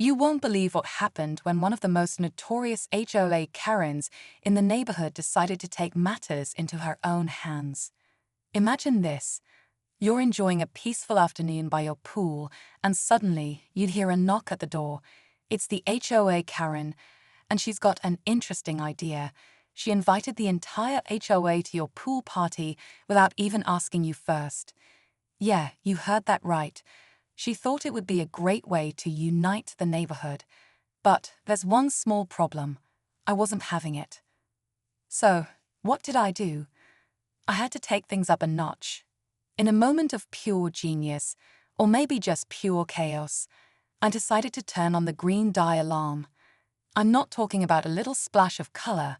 You won't believe what happened when one of the most notorious HOA Karens in the neighborhood decided to take matters into her own hands. Imagine this. You're enjoying a peaceful afternoon by your pool, and suddenly you'd hear a knock at the door. It's the HOA Karen, and she's got an interesting idea. She invited the entire HOA to your pool party without even asking you first. Yeah, you heard that right. She thought it would be a great way to unite the neighborhood. But there's one small problem. I wasn't having it. So, what did I do? I had to take things up a notch. In a moment of pure genius, or maybe just pure chaos, I decided to turn on the green dye alarm. I'm not talking about a little splash of color.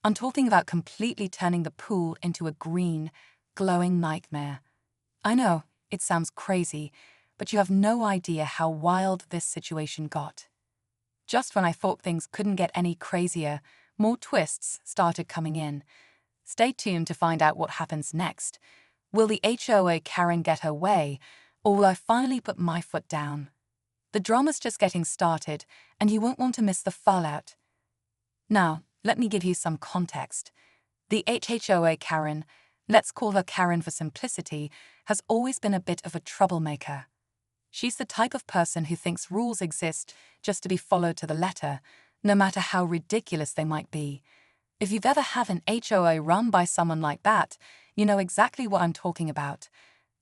I'm talking about completely turning the pool into a green, glowing nightmare. I know, it sounds crazy, but you have no idea how wild this situation got. Just when I thought things couldn't get any crazier, more twists started coming in. Stay tuned to find out what happens next. Will the HOA Karen get her way, or will I finally put my foot down? The drama's just getting started, and you won't want to miss the fallout. Now, let me give you some context. The HOA Karen, let's call her Karen for simplicity, has always been a bit of a troublemaker. She's the type of person who thinks rules exist just to be followed to the letter, no matter how ridiculous they might be. If you've ever had an HOA run by someone like that, you know exactly what I'm talking about.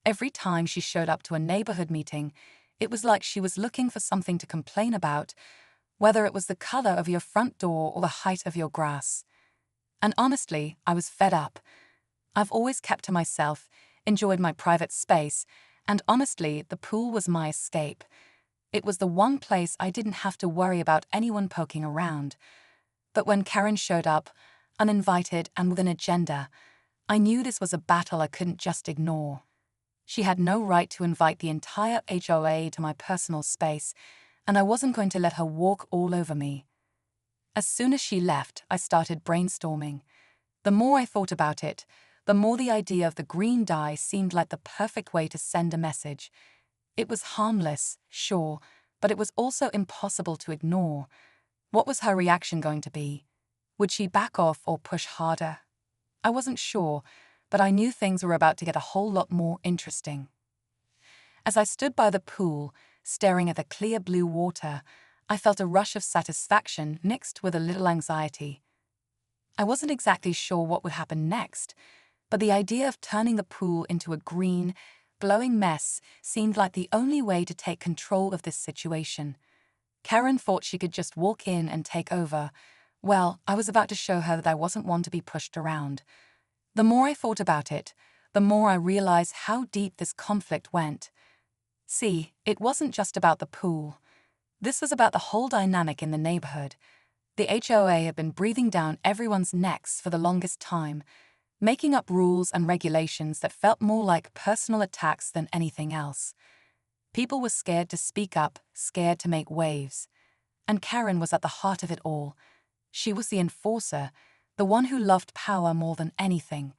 Every time she showed up to a neighborhood meeting, it was like she was looking for something to complain about, whether it was the color of your front door or the height of your grass. And honestly, I was fed up. I've always kept to myself, enjoyed my private space, and honestly, the pool was my escape. It was the one place I didn't have to worry about anyone poking around. But when Karen showed up, uninvited and with an agenda, I knew this was a battle I couldn't just ignore. She had no right to invite the entire HOA to my personal space, and I wasn't going to let her walk all over me. As soon as she left, I started brainstorming. The more I thought about it, the more the idea of the green dye seemed like the perfect way to send a message. It was harmless, sure, but it was also impossible to ignore. What was her reaction going to be? Would she back off or push harder? I wasn't sure, but I knew things were about to get a whole lot more interesting. As I stood by the pool, staring at the clear blue water, I felt a rush of satisfaction mixed with a little anxiety. I wasn't exactly sure what would happen next, but the idea of turning the pool into a green, glowing mess seemed like the only way to take control of this situation. Karen thought she could just walk in and take over. Well, I was about to show her that I wasn't one to be pushed around. The more I thought about it, the more I realized how deep this conflict went. See, it wasn't just about the pool. This was about the whole dynamic in the neighborhood. The HOA had been breathing down everyone's necks for the longest time, making up rules and regulations that felt more like personal attacks than anything else. People were scared to speak up, scared to make waves. And Karen was at the heart of it all. She was the enforcer, the one who loved power more than anything.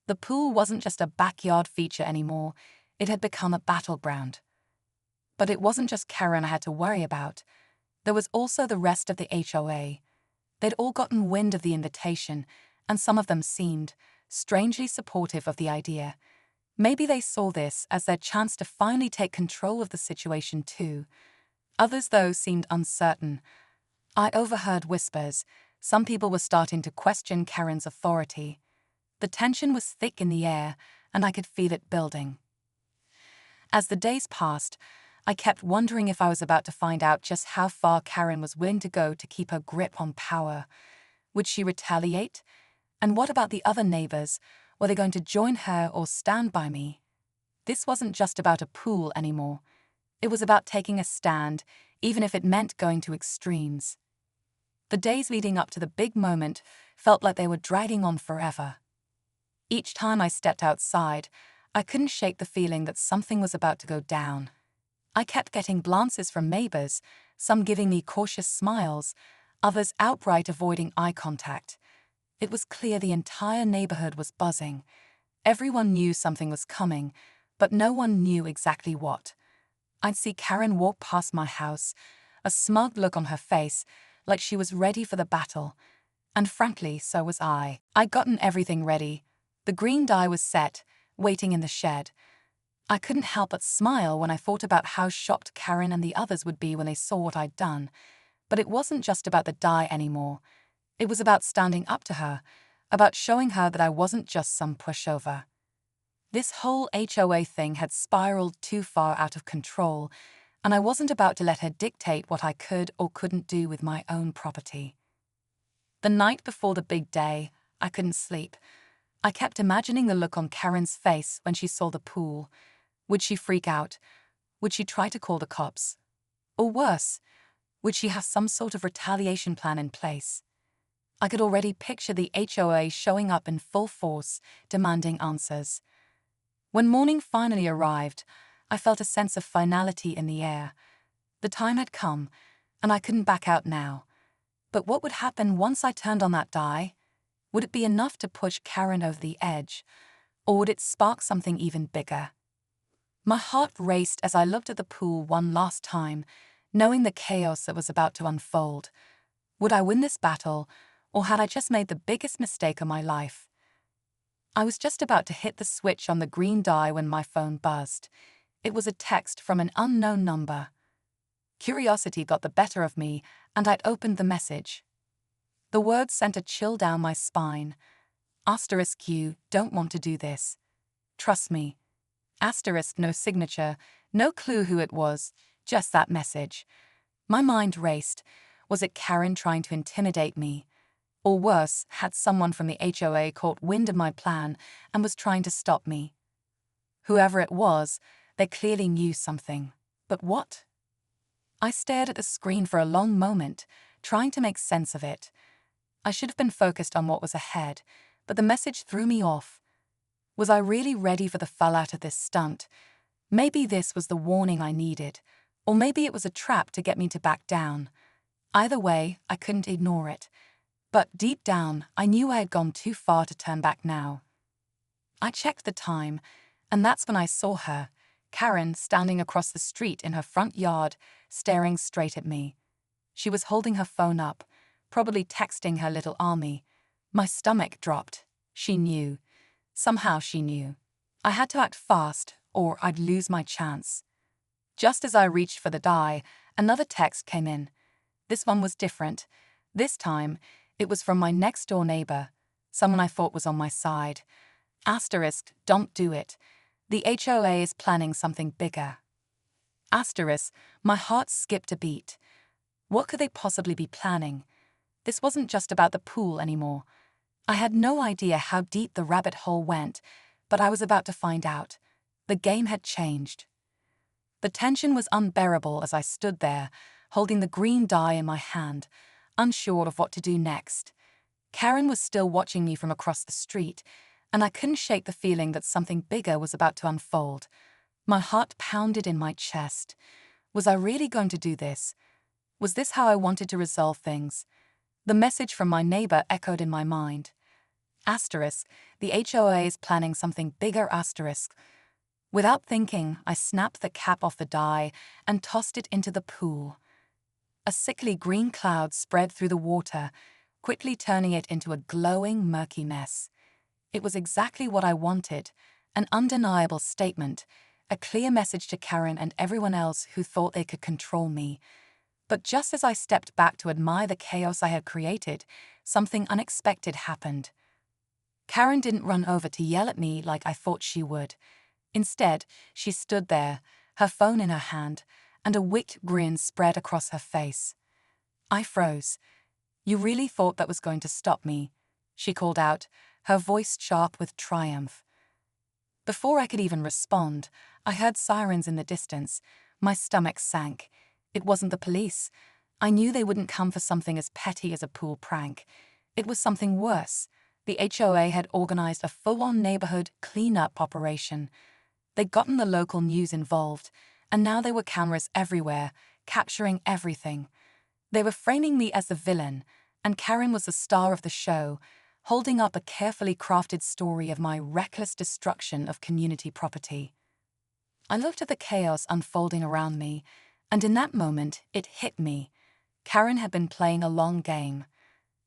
The pool wasn't just a backyard feature anymore, it had become a battleground. But it wasn't just Karen I had to worry about. There was also the rest of the HOA. They'd all gotten wind of the invitation, and some of them seemed strangely supportive of the idea. Maybe they saw this as their chance to finally take control of the situation too. Others, though, seemed uncertain. I overheard whispers. Some people were starting to question Karen's authority. The tension was thick in the air, and I could feel it building. As the days passed, I kept wondering if I was about to find out just how far Karen was willing to go to keep her grip on power. Would she retaliate? And what about the other neighbors? Were they going to join her or stand by me? This wasn't just about a pool anymore. It was about taking a stand, even if it meant going to extremes. The days leading up to the big moment felt like they were dragging on forever. Each time I stepped outside, I couldn't shake the feeling that something was about to go down. I kept getting glances from neighbors, some giving me cautious smiles, others outright avoiding eye contact. It was clear the entire neighborhood was buzzing. Everyone knew something was coming, but no one knew exactly what. I'd see Karen walk past my house, a smug look on her face, like she was ready for the battle. And frankly, so was I. I'd gotten everything ready. The green dye was set, waiting in the shed. I couldn't help but smile when I thought about how shocked Karen and the others would be when they saw what I'd done. But it wasn't just about the dye anymore. It was about standing up to her, about showing her that I wasn't just some pushover. This whole HOA thing had spiraled too far out of control, and I wasn't about to let her dictate what I could or couldn't do with my own property. The night before the big day, I couldn't sleep. I kept imagining the look on Karen's face when she saw the pool. Would she freak out? Would she try to call the cops? Or worse, would she have some sort of retaliation plan in place? I could already picture the HOA showing up in full force, demanding answers. When morning finally arrived, I felt a sense of finality in the air. The time had come, and I couldn't back out now. But what would happen once I turned on that dye? Would it be enough to push Karen over the edge, or would it spark something even bigger? My heart raced as I looked at the pool one last time, knowing the chaos that was about to unfold. Would I win this battle, or had I just made the biggest mistake of my life? I was just about to hit the switch on the green dye when my phone buzzed. It was a text from an unknown number. Curiosity got the better of me, and I'd opened the message. The words sent a chill down my spine. Asterisk, you don't want to do this. Trust me. Asterisk, no signature, no clue who it was, just that message. My mind raced. Was it Karen trying to intimidate me? Or worse, had someone from the HOA caught wind of my plan and was trying to stop me? Whoever it was, they clearly knew something. But what? I stared at the screen for a long moment, trying to make sense of it. I should have been focused on what was ahead, but the message threw me off. Was I really ready for the fallout of this stunt? Maybe this was the warning I needed, or maybe it was a trap to get me to back down. Either way, I couldn't ignore it. But deep down, I knew I had gone too far to turn back now. I checked the time, and that's when I saw her, Karen, standing across the street in her front yard, staring straight at me. She was holding her phone up, probably texting her little army. My stomach dropped. She knew. Somehow she knew. I had to act fast, or I'd lose my chance. Just as I reached for the dye, another text came in. This one was different. This time, it was from my next-door neighbor, someone I thought was on my side. Asterisk, don't do it. The HOA is planning something bigger. Asterisk, my heart skipped a beat. What could they possibly be planning? This wasn't just about the pool anymore. I had no idea how deep the rabbit hole went, but I was about to find out. The game had changed. The tension was unbearable as I stood there, holding the green dye in my hand, unsure of what to do next. Karen was still watching me from across the street, and I couldn't shake the feeling that something bigger was about to unfold. My heart pounded in my chest. Was I really going to do this? Was this how I wanted to resolve things? The message from my neighbor echoed in my mind. Asterisk, the HOA is planning something bigger, asterisk. Without thinking, I snapped the cap off the dye and tossed it into the pool. A sickly green cloud spread through the water, quickly turning it into a glowing, murky mess. It was exactly what I wanted, an undeniable statement, a clear message to Karen and everyone else who thought they could control me. But just as I stepped back to admire the chaos I had created, something unexpected happened. Karen didn't run over to yell at me like I thought she would. Instead, she stood there, her phone in her hand, and a wicked grin spread across her face. I froze. You really thought that was going to stop me? She called out, her voice sharp with triumph. Before I could even respond, I heard sirens in the distance. My stomach sank. It wasn't the police. I knew they wouldn't come for something as petty as a pool prank. It was something worse. The HOA had organized a full-on neighborhood cleanup operation. They'd gotten the local news involved, and now there were cameras everywhere, capturing everything. They were framing me as the villain, and Karen was the star of the show, holding up a carefully crafted story of my reckless destruction of community property. I looked at the chaos unfolding around me, And in that moment, it hit me. Karen had been playing a long game.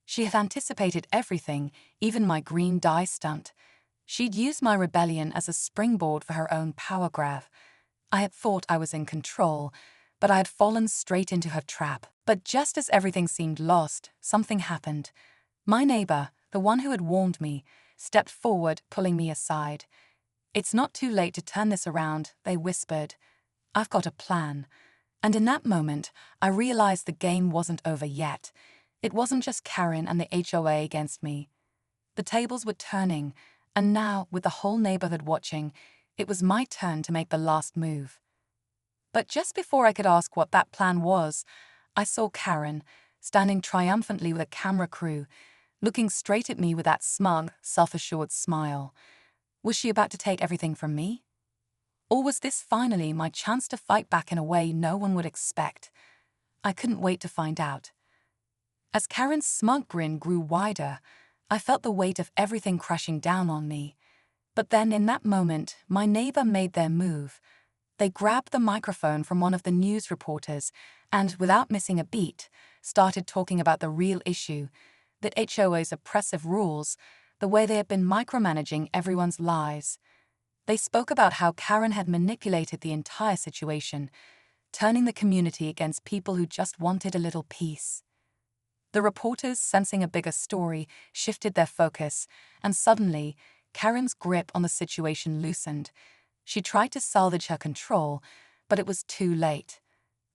She had anticipated everything, even my green dye stunt. She'd used my rebellion as a springboard for her own power grab. I had thought I was in control, but I had fallen straight into her trap. But just as everything seemed lost, something happened. My neighbor, the one who had warned me, stepped forward, pulling me aside. "It's not too late to turn this around," they whispered. "I've got a plan." And in that moment, I realized the game wasn't over yet. It wasn't just Karen and the HOA against me. The tables were turning, and now, with the whole neighborhood watching, it was my turn to make the last move. But just before I could ask what that plan was, I saw Karen, standing triumphantly with a camera crew, looking straight at me with that smug, self-assured smile. Was she about to take everything from me? Or was this finally my chance to fight back in a way no one would expect? I couldn't wait to find out. As Karen's smug grin grew wider, I felt the weight of everything crashing down on me. But then, in that moment, my neighbor made their move. They grabbed the microphone from one of the news reporters and, without missing a beat, started talking about the real issue, that HOA's oppressive rules, the way they had been micromanaging everyone's lives. They spoke about how Karen had manipulated the entire situation, turning the community against people who just wanted a little peace. The reporters, sensing a bigger story, shifted their focus, and suddenly, Karen's grip on the situation loosened. She tried to salvage her control, but it was too late.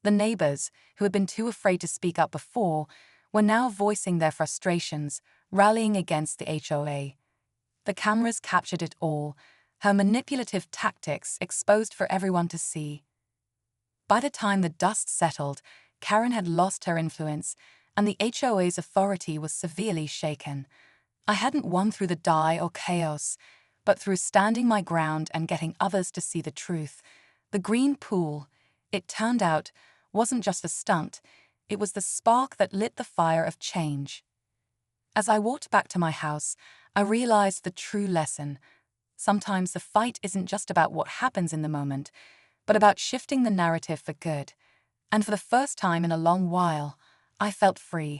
The neighbors, who had been too afraid to speak up before, were now voicing their frustrations, rallying against the HOA. The cameras captured it all, her manipulative tactics exposed for everyone to see. By the time the dust settled, Karen had lost her influence, and the HOA's authority was severely shaken. I hadn't won through the dye or chaos, but through standing my ground and getting others to see the truth. The green pool, it turned out, wasn't just a stunt, it was the spark that lit the fire of change. As I walked back to my house, I realized the true lesson. Sometimes the fight isn't just about what happens in the moment, but about shifting the narrative for good. And for the first time in a long while, I felt free.